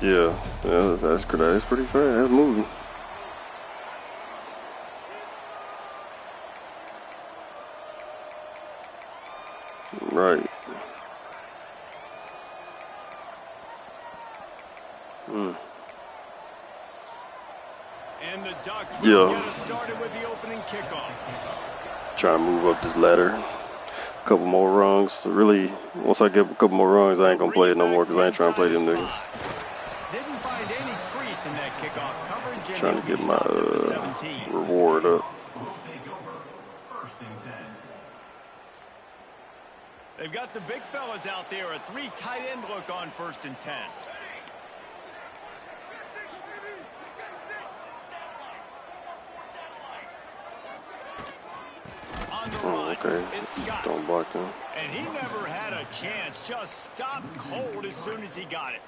Yeah, that's good. That's pretty fast. That's moving. Right. And the Ducks will get us started with the opening kickoff. Trying to move up this ladder. A couple more rungs. Really, once I get a couple more rungs, I ain't gonna play it no more because I ain't trying to play them niggas. Didn't find any crease in that kickoff coverage. Trying to get my reward up. They've got the big fellas out there. A 3 tight end look on 1st and 10. Okay. Don't block him. And he never had a chance. Just stopped cold as soon as he got it.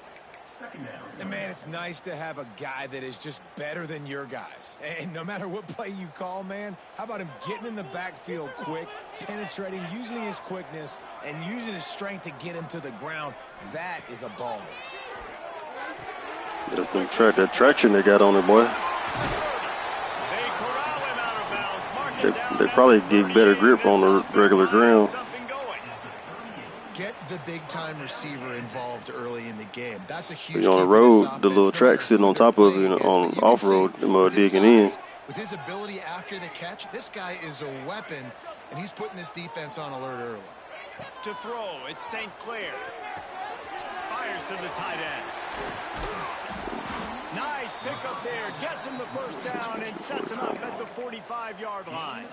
And man, it's nice to have a guy that is just better than your guys. And no matter what play you call, man, how about him getting in the backfield quick, penetrating, using his quickness, and using his strength to get him to the ground? That is a baller. That's that traction they got on it, boy. They probably get better grip on the regular ground. Get the big-time receiver involved early in the game. That's a huge. On the road, the little track sitting on top of it on off-road, them digging in. With his ability after the catch, this guy is a weapon, and he's putting this defense on alert early. To throw, it's St. Clair. Fires to the tight end. Nice pickup there. Gets him the 1st down and sets him up at the 45-yard line.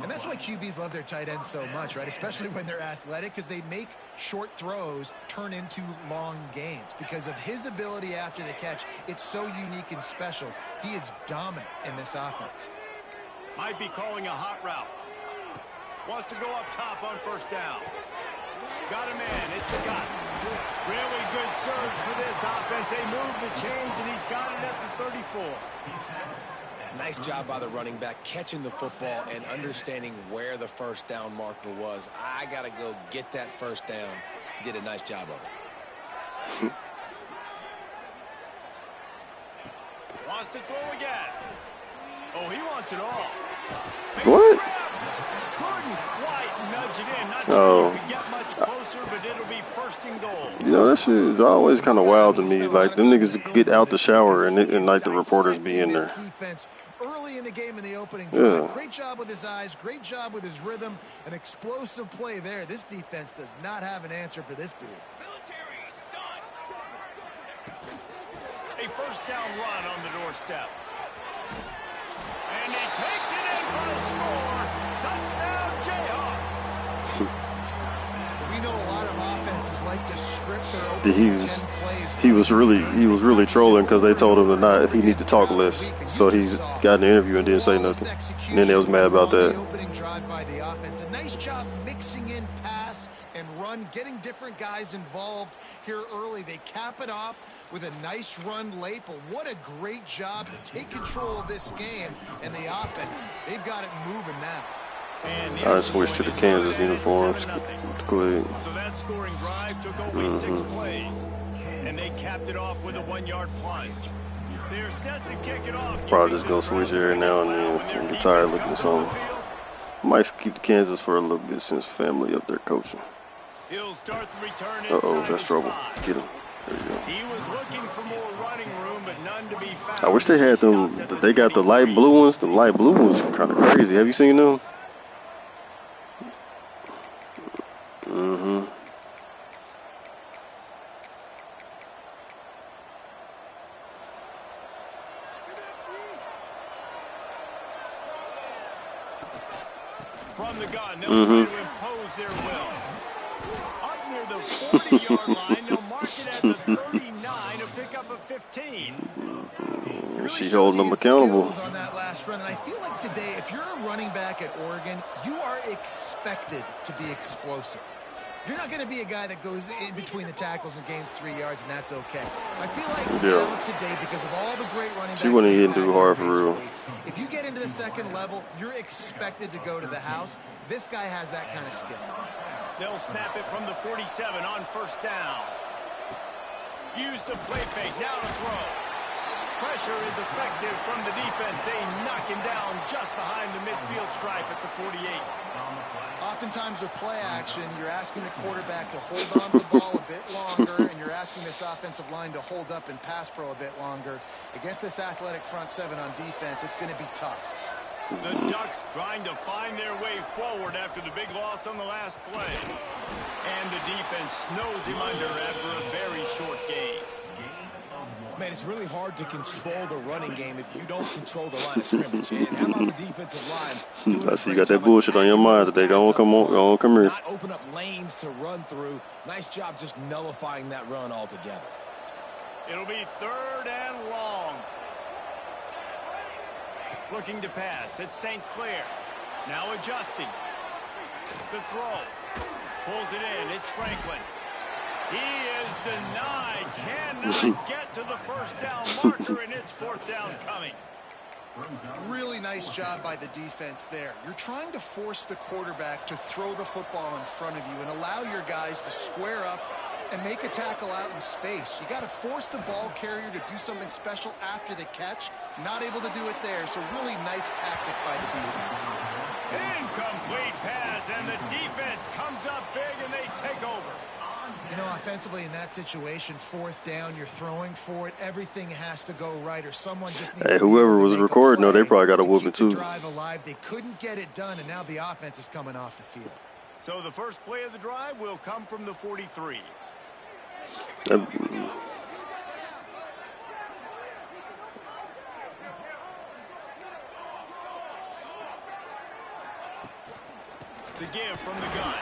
And that's why QBs love their tight ends so much, right? Especially when they're athletic, because they make short throws turn into long gains. Because of his ability after the catch, it's so unique and special. He is dominant in this offense. Might be calling a hot route. Wants to go up top on 1st down. Got him in. It's Scott. Really good surge for this offense. They move the chains, and he's got it at the 34. Nice job by the running back catching the football and understanding where the 1st down marker was. I got to go get that 1st down. He did a nice job of it. Wants to throw again. Oh, he wants it all. What? Couldn't quite nudge it in. Not sure he could get much closer, but it'll be 1st and goal. You know, that shit is always kind of wild to me. Like, them niggas get out the shower and like the reporters be in there. Early in the game in the opening drive. Great job with his eyes, great job with his rhythm, an explosive play there. This defense does not have an answer for this dude. A 1st down run on the doorstep. And he takes it in for the score. Touchdown, Jayhawks. We know a lot of offenses like to script their opening 10 plays. He was really trolling because they told him that he need to talk less. So he's got an interview and didn't say nothing. And then they was mad about that. Opening drive by the offense. A nice job mixing in pass and run, getting different guys involved here early. They cap it off with a nice run late, but what a great job to take control of this game. And the offense, they've got it moving now. I switched to the Kansas uniforms. Good. So that scoring drive took only 6 plays, and they capped it off with a 1-yard plunge. They're set to kick it off. Probably just gonna switch every now and then. I'm tired looking at something. Might keep the Kansas for a little bit since family up there coaching. He'll start the return. Uh-oh, that's trouble. Get him. There you go. He was looking for more running room, but none to be found. I wish they had them. They got the light blue ones. The light blue ones are kind of crazy. Have you seen them? From the gun, they'll try to impose their will. Up near the 40-yard line, they'll mark it at the 39 to pick up a 15. She holding them accountable. On that last run, and I feel like today, if you're a running back at Oregon, you are expected to be explosive. You're not going to be a guy that goes in between the tackles and gains 3 yards, and that's okay. I feel like now today, because of all the great running backs, she wouldn't even do hard for real. If you get into the second level, you're expected to go to the house. This guy has that kind of skill. They'll snap it from the 47 on first down. Use the play fake, now to throw. Pressure is effective from the defense. They knock him down just behind the midfield stripe at the 48. Oftentimes with play action, you're asking the quarterback to hold on to the ball a bit longer, and you're asking this offensive line to hold up in pass pro a bit longer. Against this athletic front seven on defense, it's going to be tough. The Ducks trying to find their way forward after the big loss on the last play. And the defense snows him under after a very short gain. Man, it's really hard to control the running game if you don't control the line of scrimmage. And how about the defensive line? I see you got that bullshit on your mind today. Go on, come here. Not open up lanes to run through. Nice job just nullifying that run altogether. It'll be 3rd and long. Looking to pass. It's St. Clair. Now adjusting. The throw. Pulls it in. It's Franklin. He is denied. Cannot get to the first down marker, and it's 4th down coming. Really nice job by the defense there. You're trying to force the quarterback to throw the football in front of you and allow your guys to square up and make a tackle out in space. You got to force the ball carrier to do something special after the catch. Not able to do it there, so really nice tactic by the defense. Incomplete pass, and the defense comes up big, and they take over. You know, offensively in that situation, 4th down, you're throwing for it. Everything has to go right, or someone just needs whoever was recording, no, they probably got a whooping too. Drive alive. They couldn't get it done, and now the offense is coming off the field. So the first play of the drive will come from the 43. The give from the gun.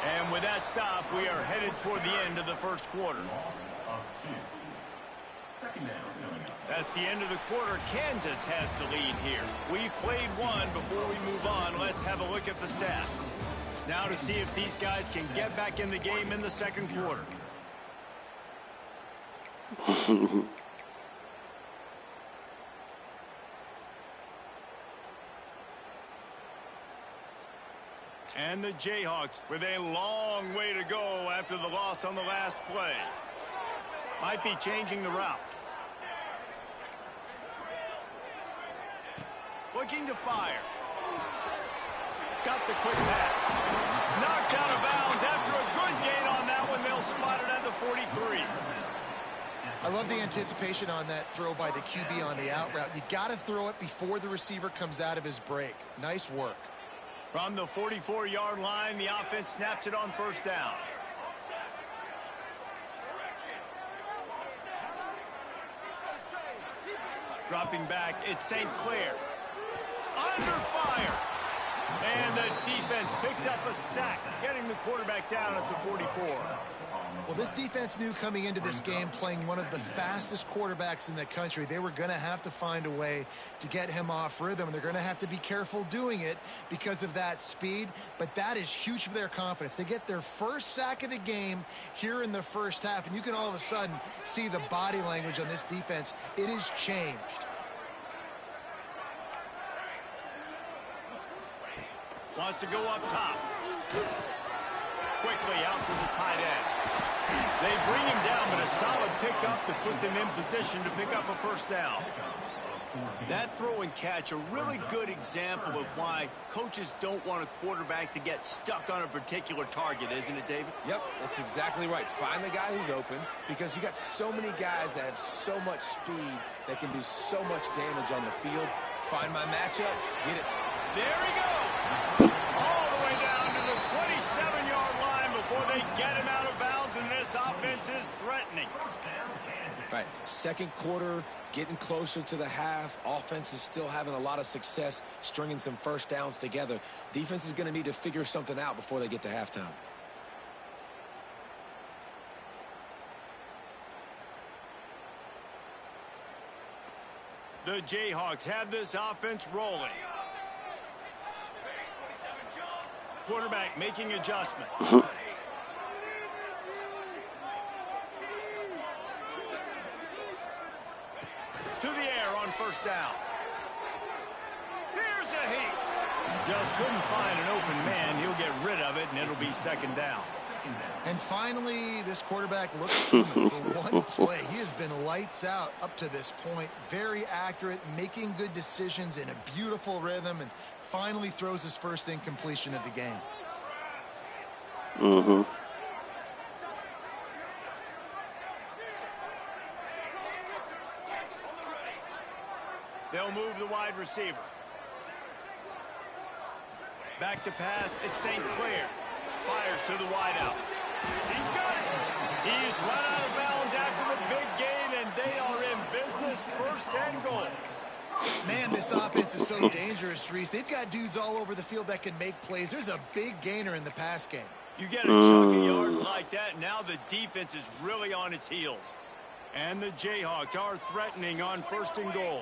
And with that stop, we are headed toward the end of the first quarter. That's the end of the quarter. Kansas has the lead here. We've played one. Before we move on, let's have a look at the stats. Now to see if these guys can get back in the game in the second quarter. And the Jayhawks with a long way to go after the loss on the last play. Might be changing the route. Looking to fire. Got the quick pass. Knocked out of bounds after a good gain on that one. They'll spot it at the 43. I love the anticipation on that throw by the QB on the out route. You got to throw it before the receiver comes out of his break. Nice work. From the 44-yard line, the offense snaps it on first down. Dropping back, it's St. Clair. Under fire. And the defense picks up a sack, getting the quarterback down at the 44. Well, this defense knew coming into this game, playing one of the fastest quarterbacks in the country, they were going to have to find a way to get him off rhythm. They're going to have to be careful doing it because of that speed, but that is huge for their confidence. They get their first sack of the game here in the first half, and you can all of a sudden see the body language on this defense. It has changed. Wants to go up top. Quickly out to the tight end. They bring him down, but a solid pickup to put them in position to pick up a first down. That throw and catch, a really good example of why coaches don't want a quarterback to get stuck on a particular target, isn't it, David? Yep, that's exactly right. Find the guy who's open, because you got so many guys that have so much speed that can do so much damage on the field. Find my matchup, get it. There he goes. All the way down to the 27-yard line before they get him out of bounds, and this offense is threatening. Right, second quarter, getting closer to the half. Offense is still having a lot of success stringing some first downs together. Defense is going to need to figure something out before they get to halftime. The Jayhawks have this offense rolling. Quarterback making adjustments. first down. Here's a heat. Just couldn't find an open man. He'll get rid of it, and it'll be second down. And finally, this quarterback looks for one play. He has been lights out up to this point. Very accurate, making good decisions in a beautiful rhythm, and finally throws his first incompletion of the game. Mm-hmm. They'll move the wide receiver. Back to pass, it's St. Clair. Fires to the wideout. He's got it. He's run out of bounds after the big gain, and they are in business. First and goal. Man, this offense is so dangerous, Reese. They've got dudes all over the field that can make plays. There's a big gainer in the pass game. You get a chunk of yards like that, now the defense is really on its heels. And the Jayhawks are threatening on first and goal.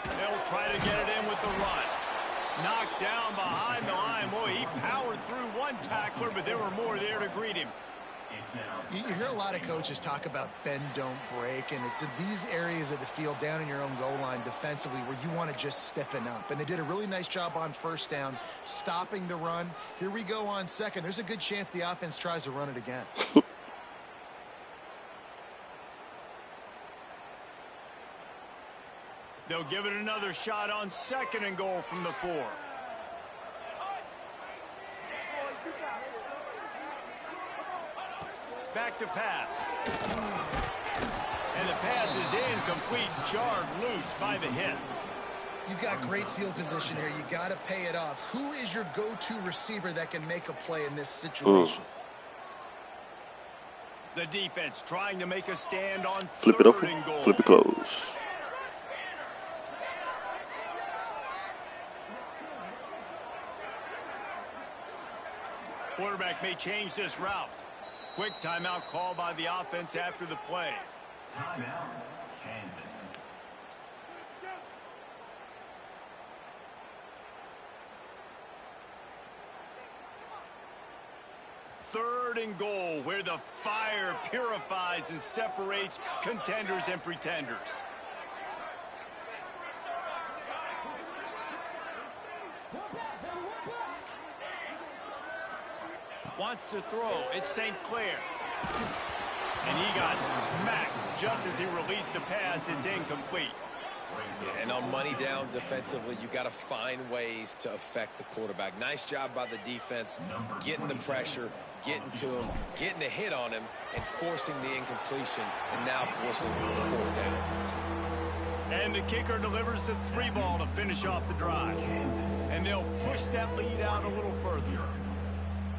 They'll try to get it in with the run. Knocked down behind the line. Boy, he powered through one tackler, but there were more there to greet him. You hear a lot of coaches talk about bend, don't break, and it's in these areas of the field down in your own goal line defensively where you want to just stiffen up. And they did a really nice job on first down, stopping the run. Here we go on second. There's a good chance the offense tries to run it again. They'll give it another shot on second and goal from the 4. Back to pass. And the pass is incomplete, jarred loose by the hit. You've got great field position here. You got to pay it off. Who is your go-to receiver that can make a play in this situation? The defense trying to make a stand on Flip it up. third and goal. Flip it close. Quarterback may change this route. Quick timeout call by the offense after the play. Timeout, Kansas. Third and goal, where the fire purifies and separates contenders and pretenders. Wants to throw. It's St. Clair. And he got smacked just as he released the pass. It's incomplete. Yeah, and on money down defensively, you got to find ways to affect the quarterback. Nice job by the defense, getting the pressure, getting to him, getting a hit on him, and forcing the incompletion, and now forcing the fourth down. And the kicker delivers the 3 ball to finish off the drive. And they'll push that lead out a little further.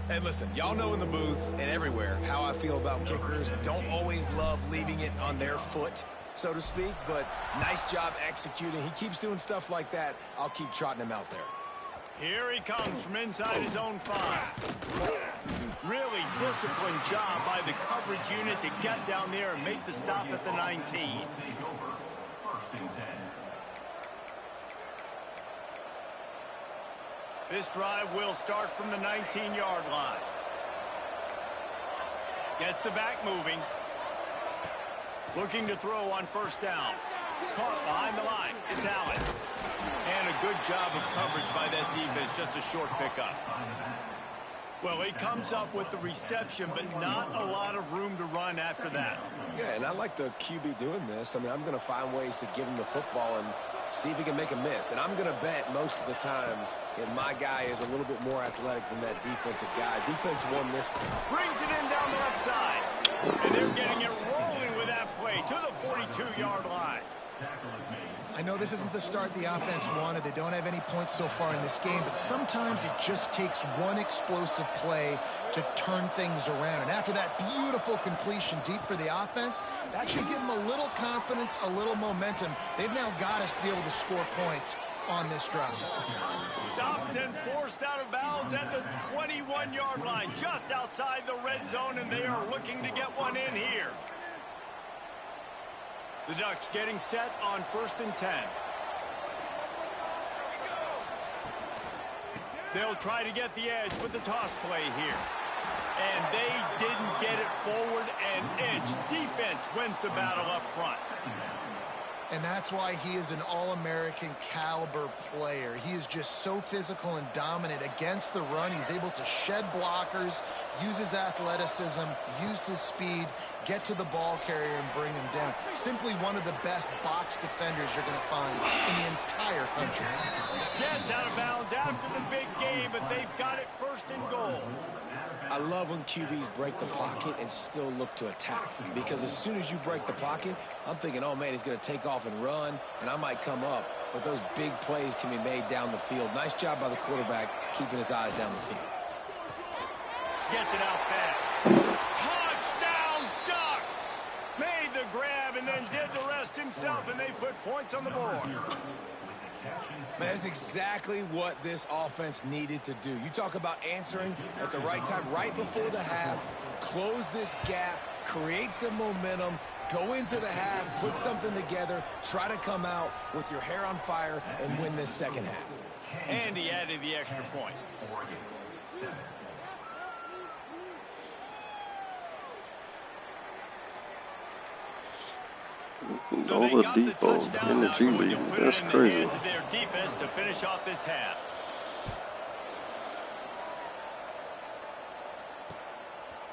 And listen, y'all know in the booth and everywhere how I feel about kickers. Don't always love leaving it on their foot, so to speak, but nice job executing. He keeps doing stuff like that. I'll keep trotting him out there. Here he comes from inside his own 5. Really disciplined job by the coverage unit to get down there and make the stop at the 19. First and 10. This drive will start from the 19-yard line. Gets the back moving. Looking to throw on first down. Caught behind the line. It's Allen. And a good job of coverage by that defense. Just a short pickup. Well, he comes up with the reception, but not a lot of room to run after that. Yeah, and I like the QB doing this. I mean, I'm going to find ways to give him the football and see if he can make a miss. And I'm going to bet most of the time that my guy is a little bit more athletic than that defensive guy. Defense won this. Brings it in down the left side. And they're getting it rolling with that play to the 42-yard line. I know this isn't the start the offense wanted. They don't have any points so far in this game, but sometimes it just takes one explosive play to turn things around. And after that beautiful completion deep for the offense, that should give them a little confidence, a little momentum. They've now got us to be able to score points on this drive. Stopped and forced out of bounds at the 21-yard line, just outside the red zone, and they are looking to get one in here. The Ducks getting set on first and 10. They'll try to get the edge with the toss play here. And they didn't get it forward an inch. Defense wins the battle up front. And that's why he is an All-American caliber player. He is just so physical and dominant against the run. He's able to shed blockers, use his athleticism, use his speed, get to the ball carrier and bring him down. Simply one of the best box defenders you're going to find in the entire country. Gets out of bounds after the big game, but they've got it first and goal. I love when QBs break the pocket and still look to attack. Because as soon as you break the pocket, I'm thinking, oh, man, he's going to take off and run, and I might come up. But those big plays can be made down the field. Nice job by the quarterback keeping his eyes down the field. Gets it out fast. Touchdown, Ducks! Made the grab and then did the rest himself, and they put points on the board. Man, that's exactly what this offense needed to do. You talk about answering at the right time, right before the half, close this gap, create some momentum, go into the half, put something together, try to come out with your hair on fire and win this second half. And he added the extra point. So they got the touchdown in the G League. That's crazy. Into their defense to finish off this half.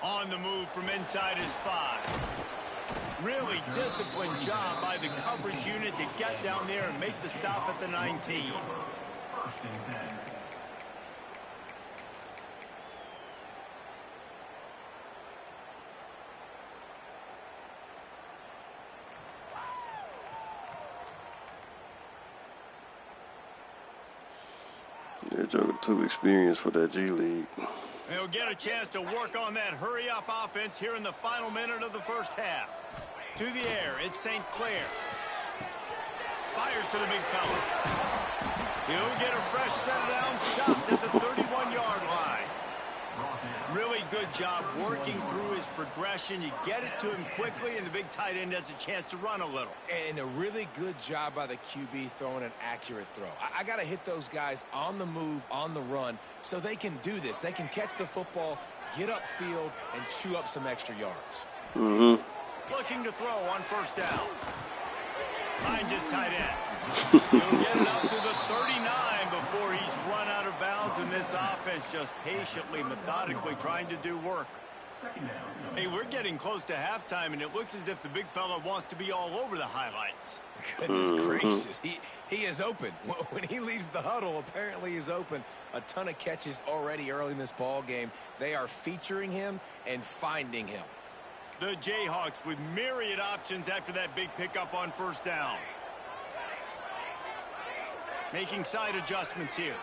On the move from inside his 5. Really disciplined job by the coverage unit to get down there and make the stop at the 19. They're joking too experienced for that G League. They'll get a chance to work on that hurry-up offense here in the final minute of the first half. To the air, it's St. Clair. Fires to the big fella. He'll get a fresh set down, stopped at the 31-yard line. Really good job working through his progression. You get it to him quickly, and the big tight end has a chance to run a little. And a really good job by the QB throwing an accurate throw. I got to hit those guys on the move, on the run, so they can do this. They can catch the football, get upfield, and chew up some extra yards. Looking to throw on first down. Finds his tight end. He'll get it up to the 39 before he's run out of bounds, and this offense just patiently, methodically trying to do work. Hey, we're getting close to halftime, and it looks as if the big fella wants to be all over the highlights. Goodness gracious. He is open. When he leaves the huddle, apparently he's open. A ton of catches already early in this ball game. They are featuring him and finding him. The Jayhawks with myriad options after that big pickup on first down. Making side adjustments here.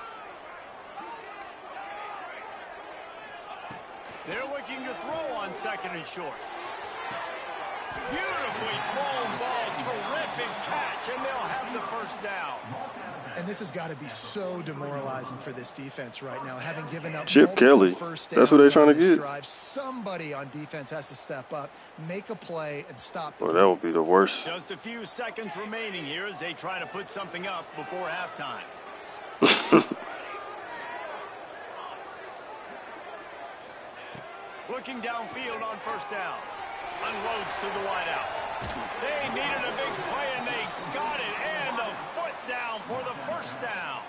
They're looking to throw on second and short. Beautifully thrown ball, terrific catch, and they'll have the first down. And this has got to be so demoralizing for this defense right now, having given up Chip Kelly. First That's what they're trying to get. Drive. Somebody on defense has to step up, make a play, and stop. Well, that would be the worst. Just a few seconds remaining here as they try to put something up before halftime. Looking downfield on first down. Unloads to the wideout. They needed a big play, and they got it. And the foot down for the first down.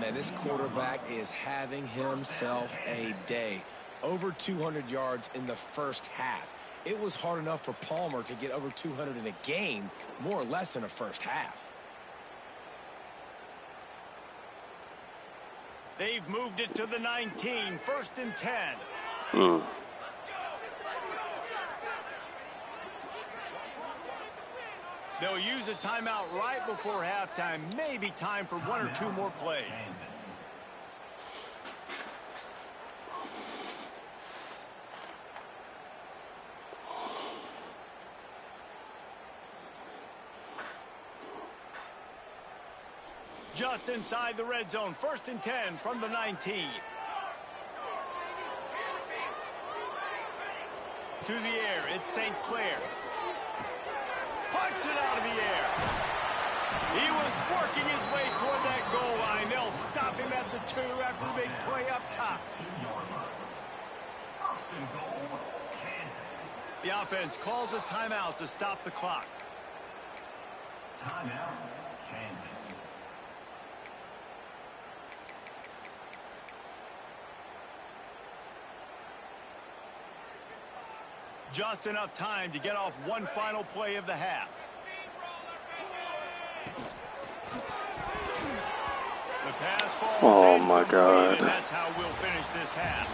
Man, this quarterback is having himself a day. Over 200 yards in the first half. It was hard enough for Palmer to get over 200 in a game, more or less in a first half. They've moved it to the 19, first and 10. They'll use a timeout right before halftime. Maybe time for one or two more plays. Just inside the red zone, first and 10 from the 19. To the air, it's St. Clair. Punts it out of the air. He was working his way toward that goal line. They'll stop him at the 2 after the big play up top. The offense calls a timeout to stop the clock. Timeout, Kansas. Just enough time to get off one final play of the half. The pass falls Oh my incomplete, God. and that's how we'll finish this half.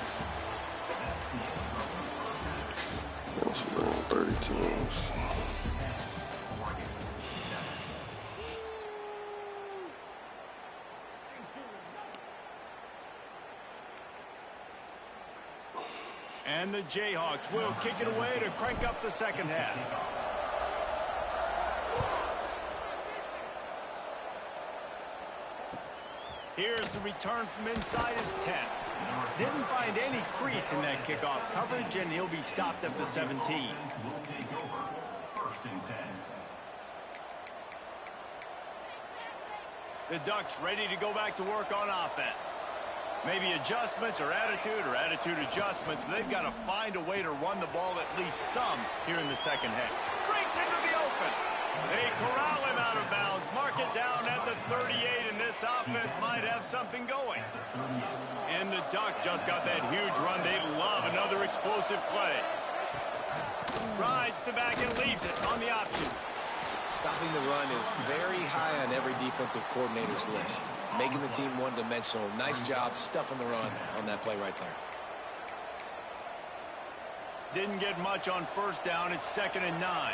That's around 30 teams. And the Jayhawks will kick it away to crank up the second half. Here's the return from inside his 10. Didn't find any crease in that kickoff coverage, and he'll be stopped at the 17. Will take over. First and 10. The Ducks ready to go back to work on offense. Maybe adjustments or attitude adjustments, but they've got to find a way to run the ball at least some here in the second half. Breaks into the open. They corral him out of bounds. Mark it down at the 38, and this offense might have something going. And the Ducks just got that huge run. They love another explosive play. Rides the back and leaves it on the option. Stopping the run is very high on every defensive coordinator's list. Making the team one-dimensional. Nice job stuffing the run on that play right there. Didn't get much on first down. It's 2nd and 9.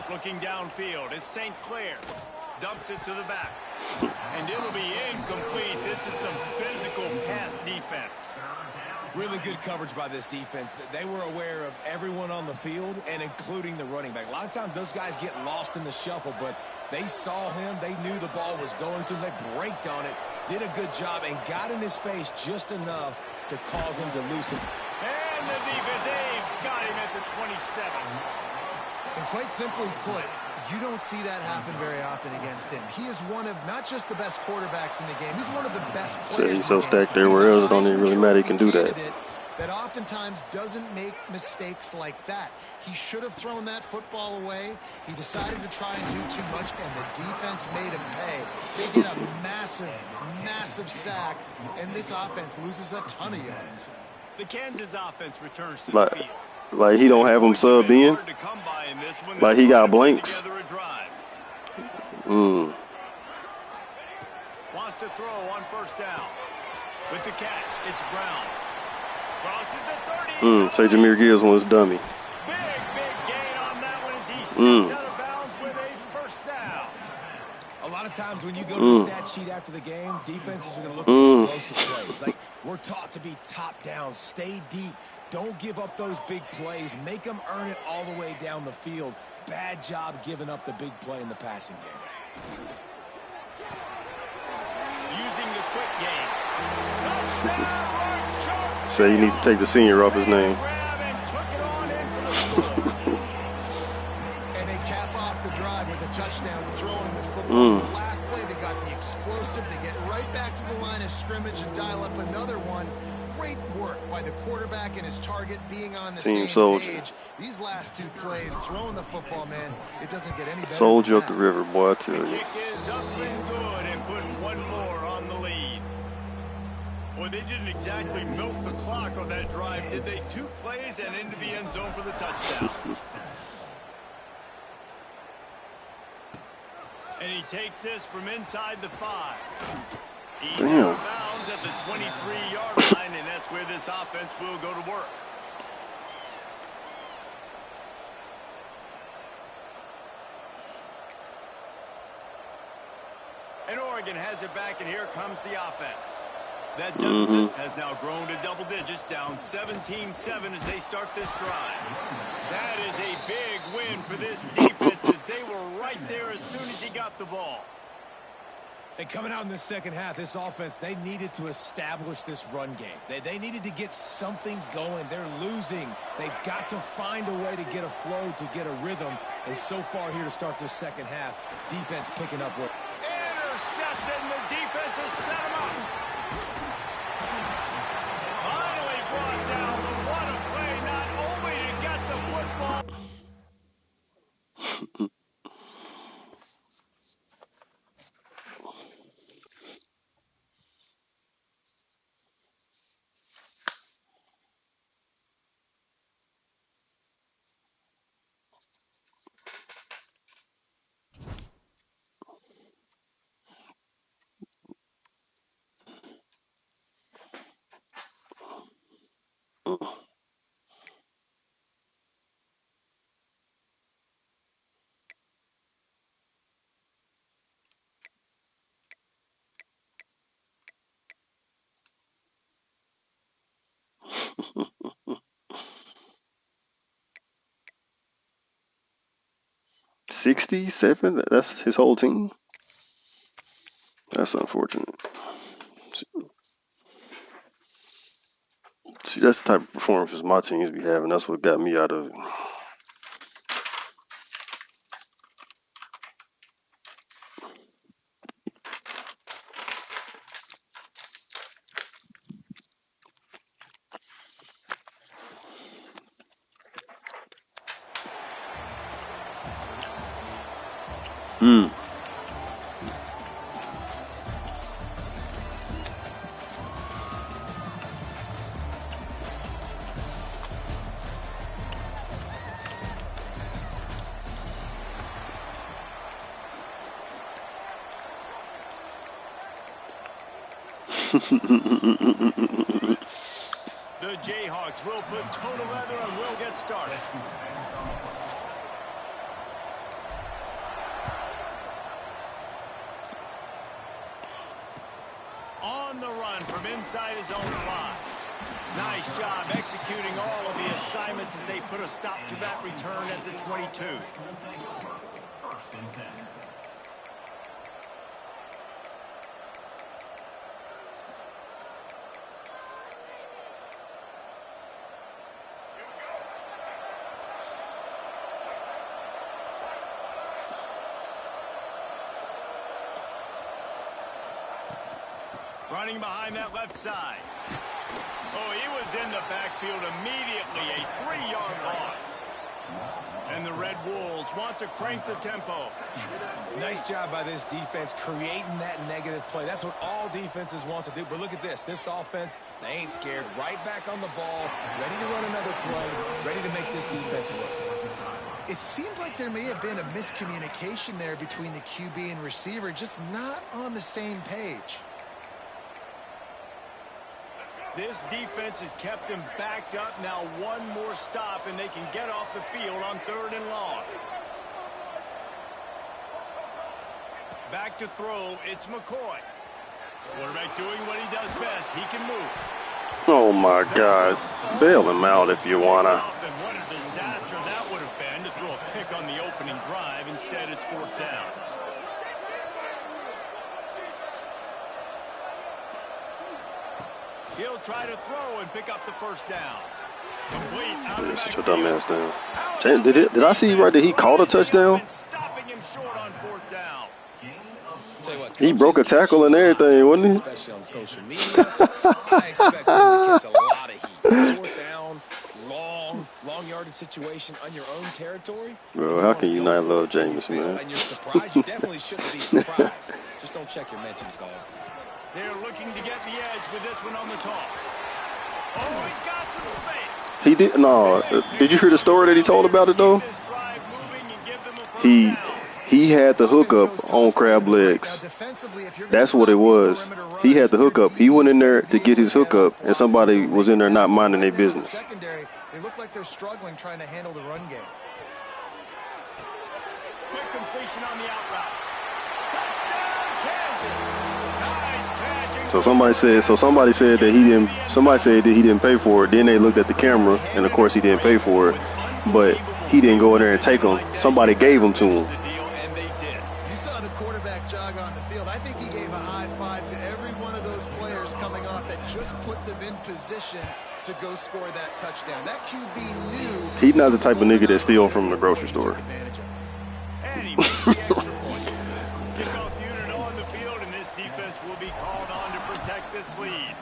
Looking downfield, it's St. Clair. Dumps it to the back. And it'll be incomplete. This is some physical pass defense. Really good coverage by this defense. They were aware of everyone on the field and including the running back. A lot of times those guys get lost in the shuffle, but they saw him. They knew the ball was going to him. They braked on it, did a good job, and got in his face just enough to cause him to lose him. And the defense, they've got him at the 27. And quite simply put, you don't see that happen very often against him. He is one of not just the best quarterbacks in the game, he's one of the best players. So he's so stacked everywhere else, it don't even really matter. He can do that. That oftentimes doesn't make mistakes like that. He should have thrown that football away. He decided to try and do too much, and the defense made him pay. They get a massive, massive sack, and this offense loses a ton of yards. The Kansas offense returns to the field. Like he don't have him sub in. Like he got blanks. Wants to throw on first down. With the catch, it's Brown. Crosses the 30. Say Jahmyr Gibbs was dummy. Big gain on that one as he steps out of bounds with a first down. A lot of times when you go to the stat sheet after the game, defenses are going to look at explosive plays. Like we're taught to be top down, stay deep. Don't give up those big plays. Make them earn it all the way down the field. Bad job giving up the big play in the passing game. Using the quick game. Touchdown, Say you need to take the senior off his name. And they cap off the drive with a touchdown throwing the football. Last play, they got the explosive. They get right back to the line of scrimmage and dial up another one. Great work by the quarterback and his target being on the same page. These last two plays, throwing the football, man, it doesn't get any better. Soldier up the river, boy, I tell you. The kick is up and good and put one more on the lead. Boy, they didn't exactly milk the clock on that drive, did they? 2 plays and into the end zone for the touchdown. And he takes this from inside the 5. He's out of bounds at the 23-yard line, and that's where this offense will go to work. And Oregon has it back, and here comes the offense. That deficit has now grown to double digits, down 17-7 as they start this drive. That is a big win for this defense as they were right there as soon as he got the ball. And coming out in the second half, this offense, they needed to establish this run game. They needed to get something going. They're losing. They've got to find a way to get a flow, to get a rhythm. And so far here to start this second half, defense picking up what. Intercepted, and the defense has set him up. Finally brought down, but what a play, not only to get the football. $67? That's his whole team? That's unfortunate. See, that's the type of performances my teams be having. That's what got me out of it. Hmm. The Jayhawks will put total leather and will get started. On the run from inside his own 5. Nice job executing all of the assignments as they put a stop to that return at the 22. First and 10. Running behind that left side. Oh, he was in the backfield immediately. A 3-yard loss. And the Red Wolves want to crank the tempo. Nice job by this defense creating that negative play. That's what all defenses want to do. But look at this. This offense, they ain't scared. Right back on the ball, ready to run another play, ready to make this defense work. It seemed like there may have been a miscommunication there between the QB and receiver, just not on the same page. This defense has kept them backed up. Now one more stop, and they can get off the field on 3rd and long. Back to throw, it's McCoy. Quarterback doing what he does best. He can move. Oh my God. Bail him out if you wanna. And what a disaster that would have been to throw a pick on the opening drive. Instead, it's 4th down. He'll try to throw and pick up the 1st down. Complete out of the Sit your backfield. dumb ass down. Did I see right that he called a touchdown? Stopping him short on 4th down. Tell you what, He broke a tackle and everything, wasn't he? especially on social media. I expect him to catch a lot of heat. 4th down, long yardage situation on your own territory. Bro, how can you not love Jameis, man? And you're surprised. You definitely shouldn't be surprised. Just don't check your mentions, dog. They're looking to get the edge with this one on the toss. Oh, he's got some space. He did no. Did you hear the story that he told about it though? This drive moving and give them a 1st He down. he had the hookup on crab legs. That's what it was. He had the hookup. He went in there to get his hookup, and somebody was in there not minding their business. Secondary, they look like they're struggling trying to handle the run game. Quick completion on the out route. Touchdown, Kansas. Nice catch. So somebody said that he didn't pay for it. Then they looked at the camera, and of course he didn't pay for it. But he didn't go in there and take them. Somebody gave them to him. And they did. You saw the quarterback jog on the field. I think he gave a high five to every one of those players coming off that just put them in position to go score that touchdown. That QB knew He's not the type of nigga that steal from the grocery store. And he makes the extra point. Kickoff unit on the field, and this defense will be called on to protect this lead.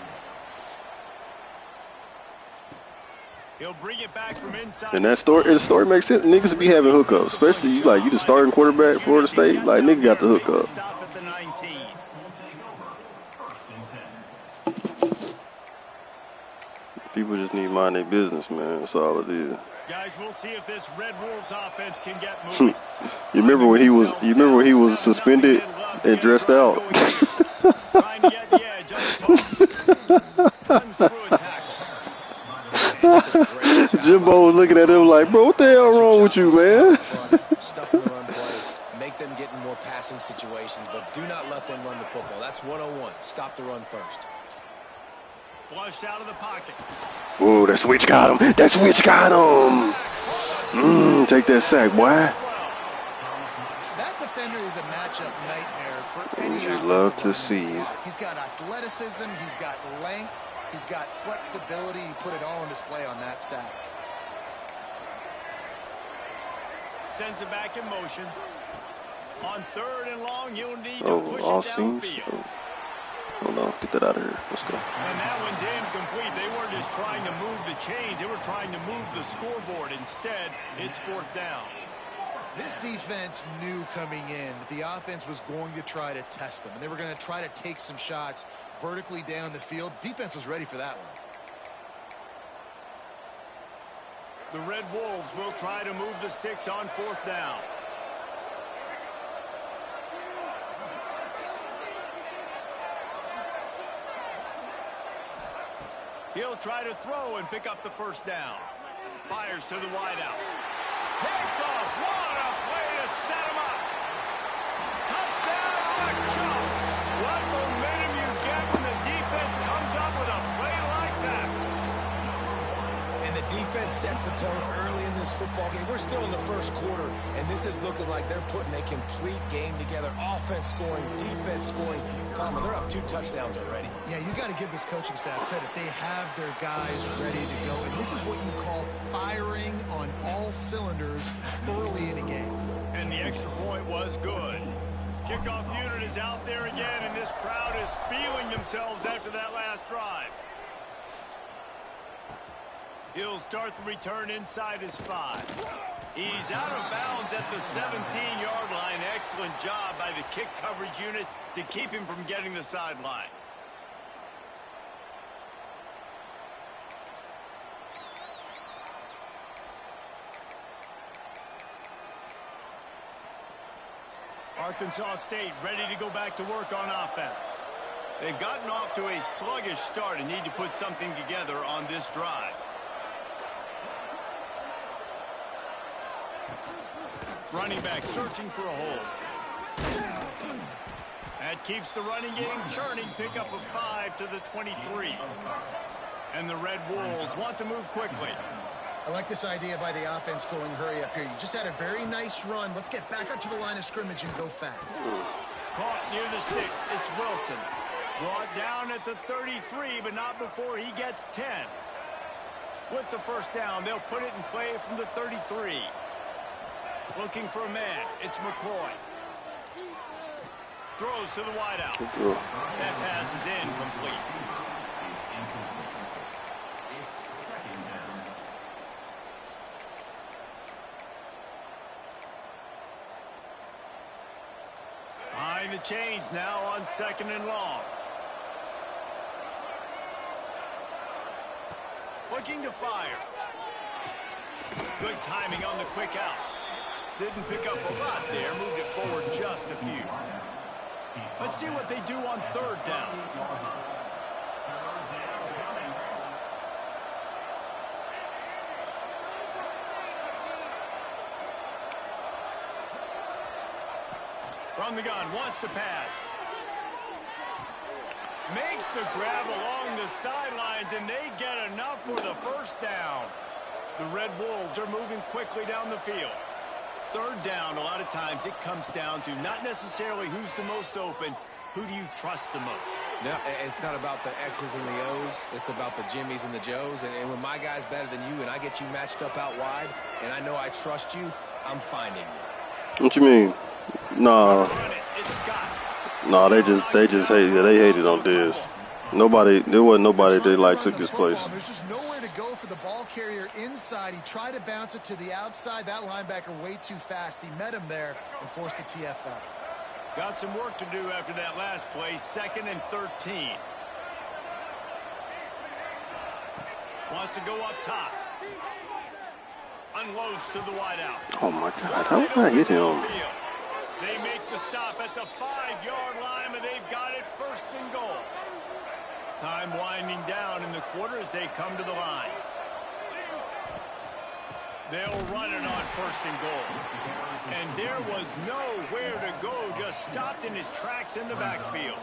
He'll bring it back from inside. And the story makes sense. Niggas be having hookups, especially you the starting quarterback, Florida State. Like nigga got the hookup. Stop at the 19. People just need to mind their business, man. That's all it is. Guys, we'll see if this Red Wolves offense can get moving. You remember when he was suspended and dressed out? Trying to get the edge on the toss. Runs through a tackle. Jimbo was looking at him like, bro, what the hell wrong with you, man? Stuff in the run play. Make them get in more passing situations, but do not let them run the football. That's 101. Stop the run first. Flushed out of the pocket. Whoa, that switch got him. That switch got him. Take that sack, boy. That defender is a matchup nightmare for any You love to see. He's got athleticism, he's got length, he's got flexibility. He put it all on display on that sack. Sends it back in motion. On 3rd and long, you'll need to Oh, push all it seams. downfield. Oh no, get that out of here. Let's go. And that one's incomplete. They weren't just trying to move the chains. They were trying to move the scoreboard. Instead, it's 4th down. This defense knew coming in that the offense was going to try to test them, and they were going to try to take some shots vertically down the field. Defense was ready for that one. The Red Wolves will try to move the sticks on 4th down. He'll try to throw and pick up the 1st down. Fires to the wideout. Picked off. What a play to set him up. Touchdown on a jump. What momentum you get when the defense comes up with a play like that. And the defense sets the tone early in this football game. We're still in the 1st quarter, and this is looking like they're putting a complete game together. Offense scoring, defense scoring. Palmer, they're up 2 touchdowns already. Yeah, you got to give this coaching staff credit. They have their guys ready to go, and this is what you call firing on all cylinders early in a game. And the extra point was good. Kickoff unit is out there again, and this crowd is feeling themselves after that last drive. He'll start the return inside his 5. He's out of bounds at the 17-yard line. Excellent job by the kick coverage unit to keep him from getting the sideline. Arkansas State ready to go back to work on offense. They've gotten off to a sluggish start and need to put something together on this drive. Running back searching for a hole. That keeps the running game churning. Pickup of 5 to the 23. And the Red Wolves want to move quickly. I like this idea by the offense going hurry up here. You just had a very nice run. Let's get back up to the line of scrimmage and go fast. Caught near the sticks. It's Wilson. Brought down at the 33, but not before he gets 10. With the 1st down, they'll put it in play from the 33. Looking for a man. It's McCoy. Throws to the wideout. That pass is incomplete. Behind the chains now on 2nd and long. Looking to fire. Good timing on the quick out. Didn't pick up a lot there. Moved it forward just a few. Let's see what they do on 3rd down. From the gun, wants to pass. Makes the grab along the sidelines, and they get enough for the 1st down. The Red Wolves are moving quickly down the field. 3rd down, a lot of times it comes down to not necessarily who's the most open, who do you trust the most? No, it's not about the X's and the O's. It's about the Jimmies and the Joes. And when my guy's better than you and I get you matched up out wide and I know I trust you, I'm finding you. What you mean? Nah. It's Scott. Nah, they just hate it. They hated on this. There wasn't nobody They're trying that to like run took the his football. place. There's just nowhere to go for the ball carrier inside. He tried to bounce it to the outside. That linebacker way too fast. He met him there and forced the TFL. Got some work to do after that last play. 2nd and 13. Wants to go up top. Unloads to the wideout. Oh my God! How did I hit him? They make the stop at the 5-yard line, but they've got it 1st and goal. Time winding down in the quarter as they come to the line. They'll run it on 1st and goal. And there was nowhere to go, just stopped in his tracks in the backfield.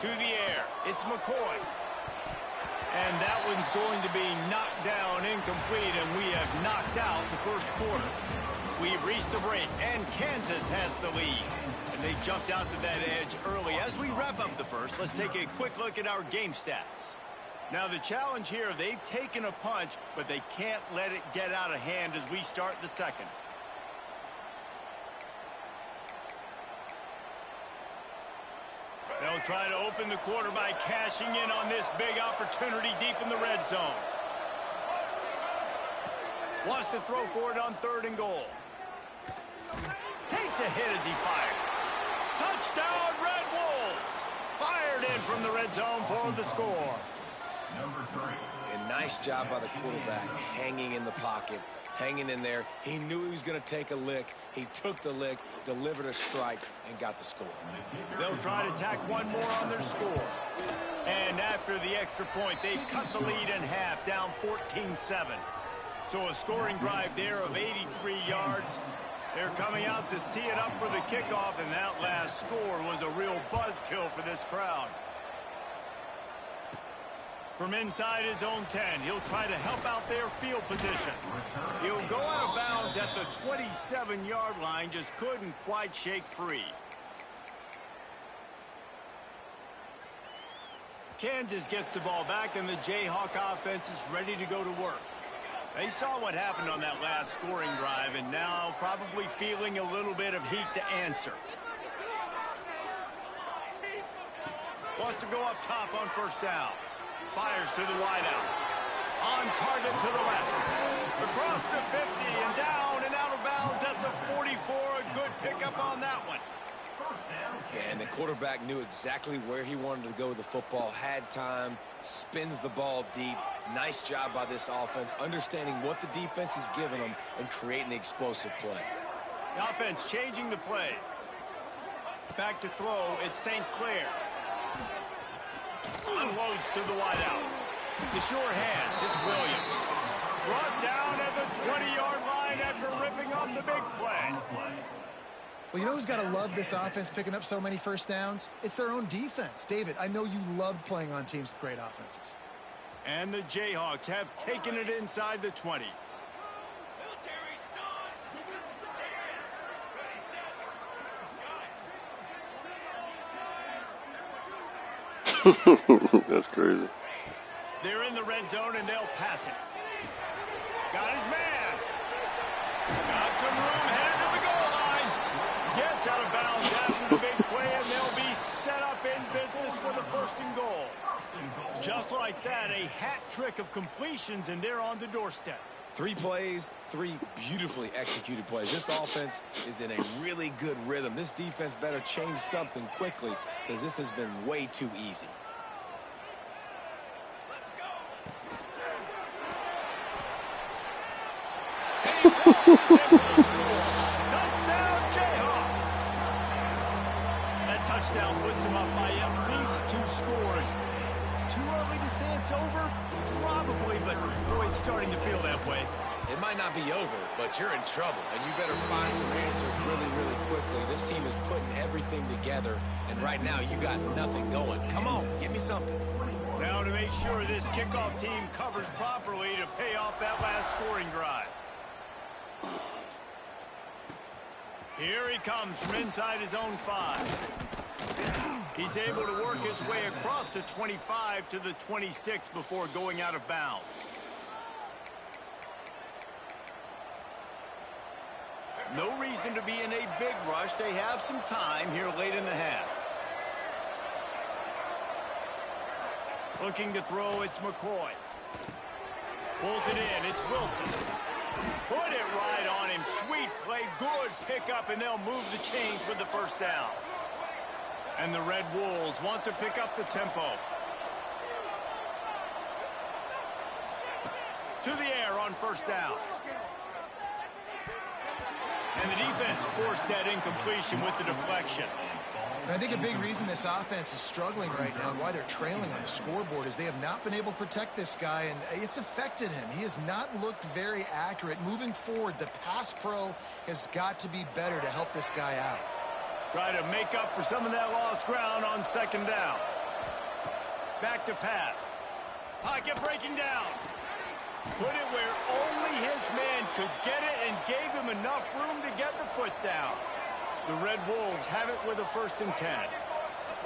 To the air, it's McCoy. And that one's going to be knocked down incomplete, and we have knocked out the 1st quarter. We've reached a break, and Kansas has the lead. And they jumped out to that edge early. As we wrap up the 1st, let's take a quick look at our game stats. Now the challenge here, they've taken a punch, but they can't let it get out of hand as we start the 2nd. They'll try to open the quarter by cashing in on this big opportunity deep in the red zone. Wants to throw for it on 3rd and goal. Takes a hit as he fires. Touchdown, Red Wolves! Fired in from the red zone for the score. Number 3. A nice job by the quarterback, hanging in the pocket, hanging in there. He knew he was going to take a lick. He took the lick, delivered a strike, and got the score. They'll try to tack one more on their score. And after the extra point, they've cut the lead in half, down 14-7. So a scoring drive there of 83 yards. They're coming out to tee it up for the kickoff, and that last score was a real buzzkill for this crowd. From inside his own 10, he'll try to help out their field position. He'll go out of bounds at the 27-yard line, just couldn't quite shake free. Kansas gets the ball back, and the Jayhawk offense is ready to go to work. They saw what happened on that last scoring drive, and now probably feeling a little bit of heat to answer. Wants to go up top on 1st down. Fires to the wideout. On target to the left. Across the 50 and down and out of bounds at the 44. A good pickup on that one. And the quarterback knew exactly where he wanted to go with the football, had time, spins the ball deep. Nice job by this offense, understanding what the defense is giving them and creating the explosive play. The offense changing the play. Back to throw, it's St. Clair. Unloads to the wideout. The sure hands, it's Williams. Brought down at the 20-yard line after ripping off the big play. Well, you know who's got to love this offense picking up so many 1st downs? It's their own defense. David, I know you loved playing on teams with great offenses. And the Jayhawks have taken it inside the 20. That's crazy. They're in the red zone, and they'll pass it. Got his man. Got some room, headed to the goal line. Gets out of bounds after the big play, and they'll be set up in business with a 1st and goal. Just like that, a hat trick of completions, and they're on the doorstep. 3 plays, 3 beautifully executed plays. This offense is in a really good rhythm. This defense better change something quickly because this has been way too easy. Touchdown, Jayhawks! That touchdown puts them up by at least 2 scores. Too early to say it's over? Probably, but boy, it's starting to feel that way. It might not be over, but you're in trouble, and you better find some answers really, really quickly. This team is putting everything together, and right now you got nothing going. Come on, give me something. Now to make sure this kickoff team covers properly to pay off that last scoring drive. Here he comes from inside his own 5. He's able to work his way across the 25 to the 26 before going out of bounds. No reason to be in a big rush. They have some time here late in the half. Looking to throw, it's McCoy. Pulls it in, it's Wilson. Put it right on him. Sweet play, good pickup, and they'll move the chains with the first down. And the Red Wolves want to pick up the tempo. To the air on first down. And the defense forced that incompletion with the deflection. And I think a big reason this offense is struggling right now and why they're trailing on the scoreboard is they have not been able to protect this guy, and it's affected him. He has not looked very accurate. Moving forward, the pass pro has got to be better to help this guy out. Try to make up for some of that lost ground on second down. Back to pass. Pocket breaking down. Put it where only his man could get it and gave him enough room to get the foot down. The Red Wolves have it with a 1st and 10.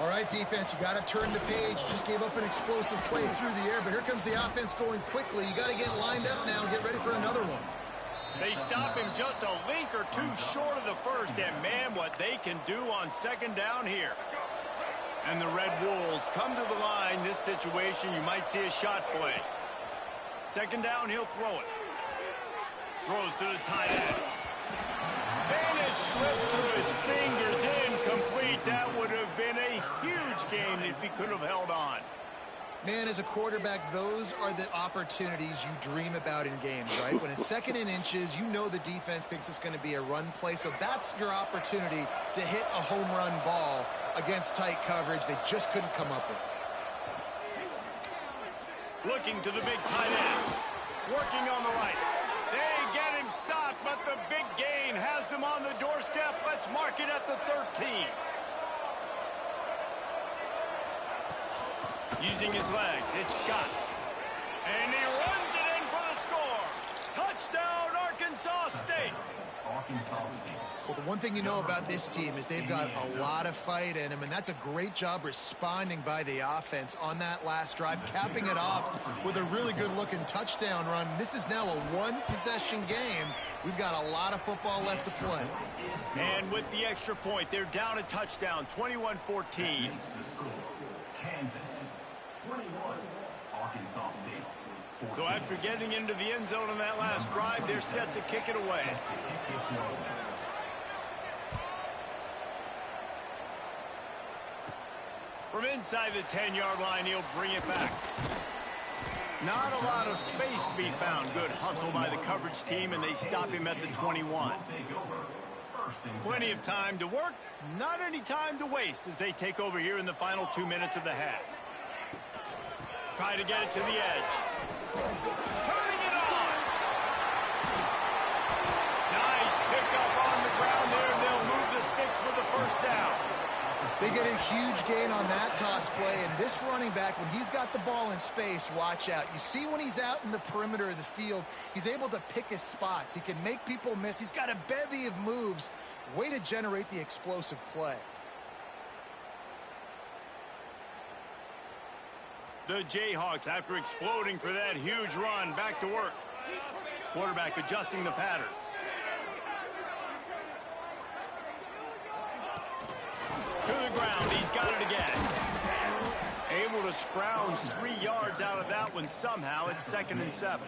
All right, defense, you got to turn the page. Just gave up an explosive play through the air, but here comes the offense going quickly. You got to get lined up now and get ready for another one. They stop him just a link or two short of the first, and man, what they can do on second down here. And the Red Wolves come to the line. This situation, you might see a shot play. Second down, he'll throw it. Throws to the tight end. And it slips through his fingers, incomplete. That would have been a huge gain if he could have held on. Man, as a quarterback, those are the opportunities you dream about in games, right? When it's 2nd and inches, you know the defense thinks it's going to be a run play, so that's your opportunity to hit a home run ball against tight coverage they just couldn't come up with. Looking to the big tight end. Working on the right. They get him stopped, but the big gain has them on the doorstep. Let's mark it at the 13. Using his legs, it's Scott. And he runs it in for the score. Touchdown, Arkansas State. Arkansas State. Well, the one thing you know about this team is they've got a lot of fight in them, and that's a great job responding by the offense on that last drive, capping it off with a really good-looking touchdown run. This is now a one-possession game. We've got a lot of football left to play. And with the extra point, they're down a touchdown, 21-14. Kansas, 21, Arkansas State. So after getting into the end zone on that last drive, they're set to kick it away. From inside the 10-yard line, he'll bring it back. Not a lot of space to be found. Good hustle by the coverage team, and they stop him at the 21. Plenty of time to work, not any time to waste as they take over here in the final 2 minutes of the half. Try to get it to the edge. Turning it on. Nice pickup on the ground there, and they'll move the sticks with the first down. They get a huge gain on that toss play, and this running back, when he's got the ball in space, watch out. You see when he's out in the perimeter of the field, he's able to pick his spots. He can make people miss. He's got a bevy of moves. Way to generate the explosive play. The Jayhawks, after exploding for that huge run, back to work. Quarterback adjusting the pattern. To the ground, he's got it again. Able to scrounge 3 yards out of that one somehow. It's 2nd and 7.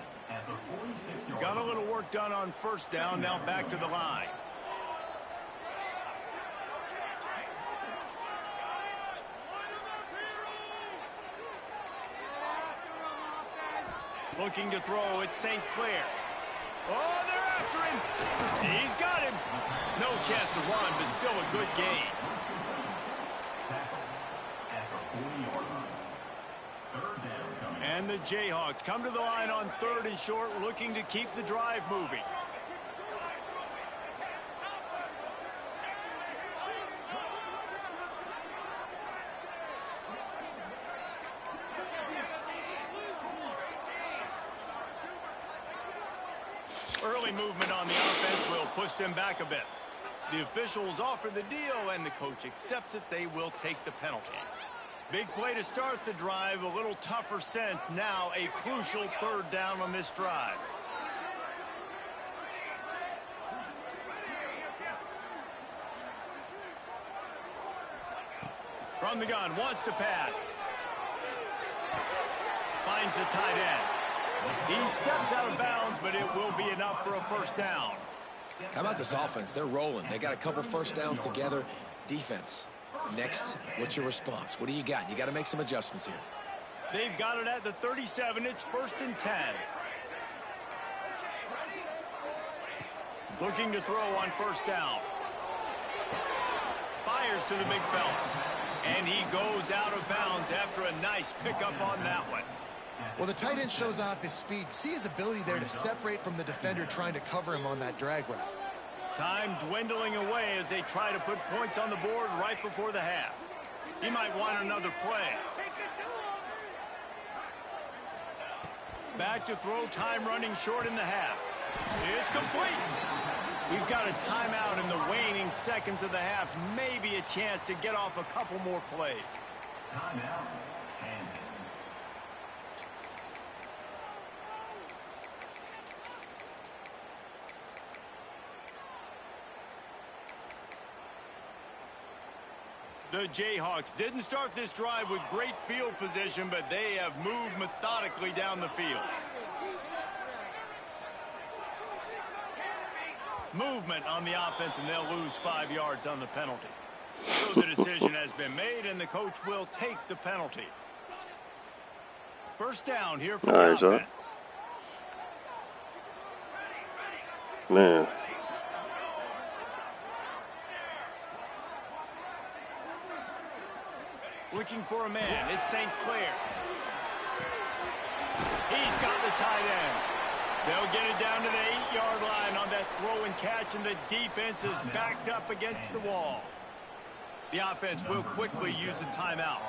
Got a little work done on first down, now back to the line. Looking to throw, it's St. Clair. Oh, they're after him. He's got him. No chance to run, but still a good gain. And the Jayhawks come to the line on 3rd and short, looking to keep the drive moving. Early movement on the offense will push them back a bit. The officials offer the deal, and the coach accepts it. They will take the penalty. Big play to start the drive, a little tougher sense. Now a crucial 3rd down on this drive. From the gun, wants to pass. finds the tight end. He steps out of bounds, but it will be enough for a first down. How about this offense? They're rolling. They got a couple first downs together. Defense, next, what's your response? What do you got? You got to make some adjustments here. They've got it at the 37. It's 1st and 10. Looking to throw on first down. Fires to the big fella. And he goes out of bounds after a nice pickup on that one. Well, the tight end shows off his speed. See his ability there to separate from the defender trying to cover him on that drag route. Time dwindling away as they try to put points on the board right before the half. He might want another play. Back to throw, time running short in the half. It's complete. We've got a timeout in the waning seconds of the half. Maybe a chance to get off a couple more plays. Timeout, Kansas. The Jayhawks didn't start this drive with great field position, but they have moved methodically down the field. Movement on the offense, and they'll lose 5 yards on the penalty. So the decision has been made, and the coach will take the penalty. First down here for the offense. Man. Looking for a man. It's St. Clair. He's got the tight end. They'll get it down to the 8-yard line on that throw and catch, and the defense is backed up against the wall. The offense will quickly use a timeout.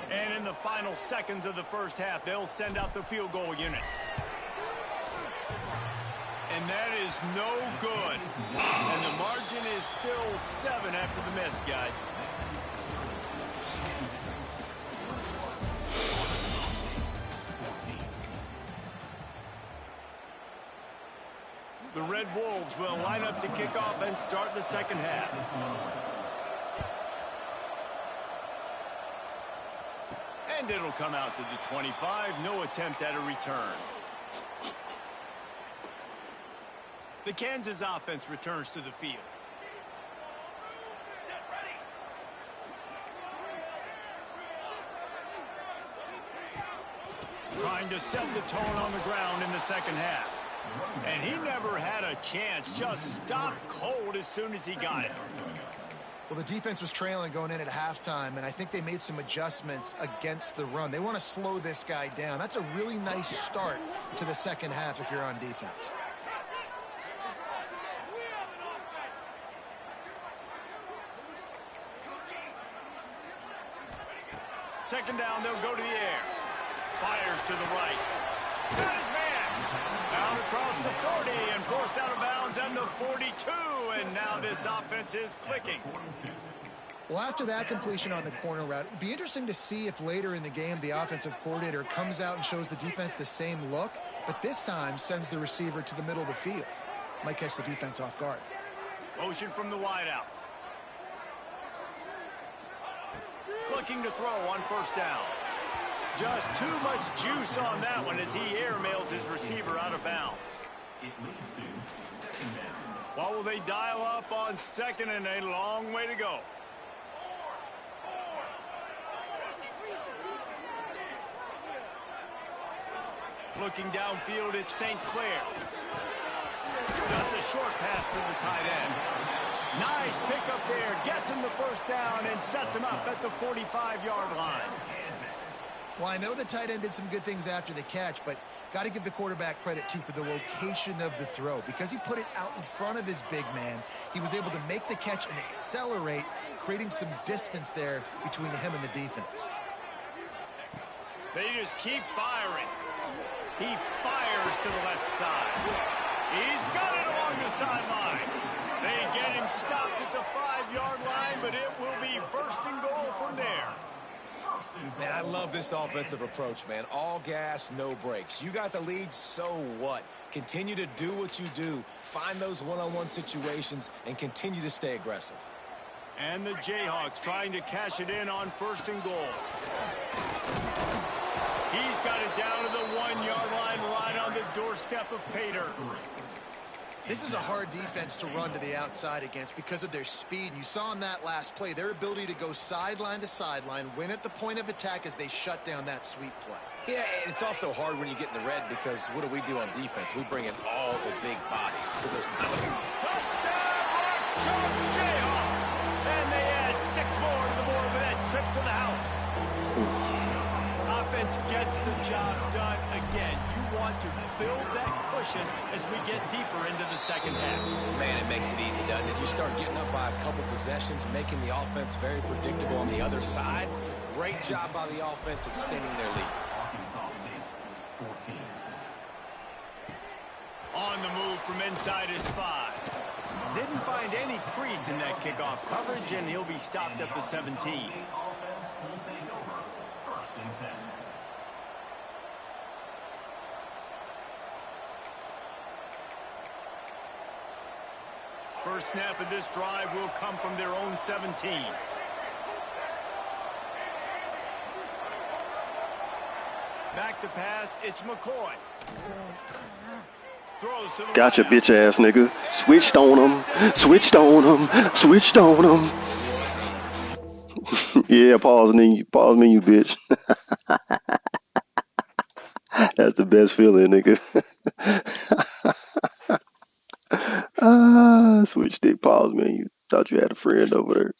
And in the final seconds of the first half, they'll send out the field goal unit. And that is no good. And the margin is still 7 after the miss, guys. The Red Wolves will line up to kick off and start the second half. And it'll come out to the 25. No attempt at a return. The Kansas offense returns to the field. Trying to set the tone on the ground in the second half. And he never had a chance. Just stopped cold as soon as he got it. Well, the defense was trailing going in at halftime, and I think they made some adjustments against the run. They want to slow this guy down. That's a really nice start to the second half if you're on defense. Second down, they'll go to the air. Fires to the right. Got his man. Out across the 40 and forced out of bounds on the 42. And now this offense is clicking. Well, after that completion on the corner route, it would be interesting to see if later in the game the offensive coordinator comes out and shows the defense the same look, but this time sends the receiver to the middle of the field. Might catch the defense off guard. Motion from the wideout. Looking to throw on first down. Just too much juice on that one as he airmails his receiver out of bounds. It leads to second down. What will they dial up on second, and a long way to go? Looking downfield, it's St. Clair. Just a short pass to the tight end. Nice pickup there. Gets him the first down and sets him up at the 45-yard line. Well, I know the tight end did some good things after the catch, but got to give the quarterback credit, too, for the location of the throw. Because he put it out in front of his big man, he was able to make the catch and accelerate, creating some distance there between him and the defense. They just keep firing. He fires to the left side. He's got it along the sideline. They get him stopped at the 5-yard line, but it will be first and goal from there. Man, I love this offensive approach, man. All gas, no brakes. You got the lead, so what? Continue to do what you do. Find those one-on-one situations and continue to stay aggressive. And the Jayhawks trying to cash it in on first and goal. He's got it down to the 1-yard line, right on the doorstep of Pater. This is a hard defense to run to the outside against because of their speed. And you saw in that last play, their ability to go sideline to sideline, win at the point of attack as they shut down that sweep play. Yeah, and it's also hard when you get in the red because what do we do on defense? We bring in all the big bodies. So there's kind of Touchdown, Rock Chalk Jayhawk. And they add 6 more to the Moorhead trip to the house. Offense gets the job done again. You want to build that cushion as we get deeper into the second half. Man, it makes it easy, doesn't it? You start getting up by a couple possessions, making the offense very predictable on the other side. Great job by the offense extending their lead. Arkansas State, 14. On the move from inside his 5. Didn't find any crease in that kickoff coverage, and he'll be stopped at the 17. Offense will take over. First and 10. First snap of this drive will come from their own 17. Back to pass, it's McCoy. Throws to the Gotcha, right. bitch ass nigga. Switched on him. Switched on him. Switched on him. Yeah, pause me, you bitch. That's the best feeling, nigga. Switch stick, pause me. You thought you had a friend over there.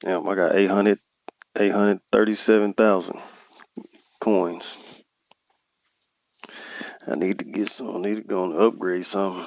Damn, I got 837,000 coins. I need to get some. I need to go and upgrade something.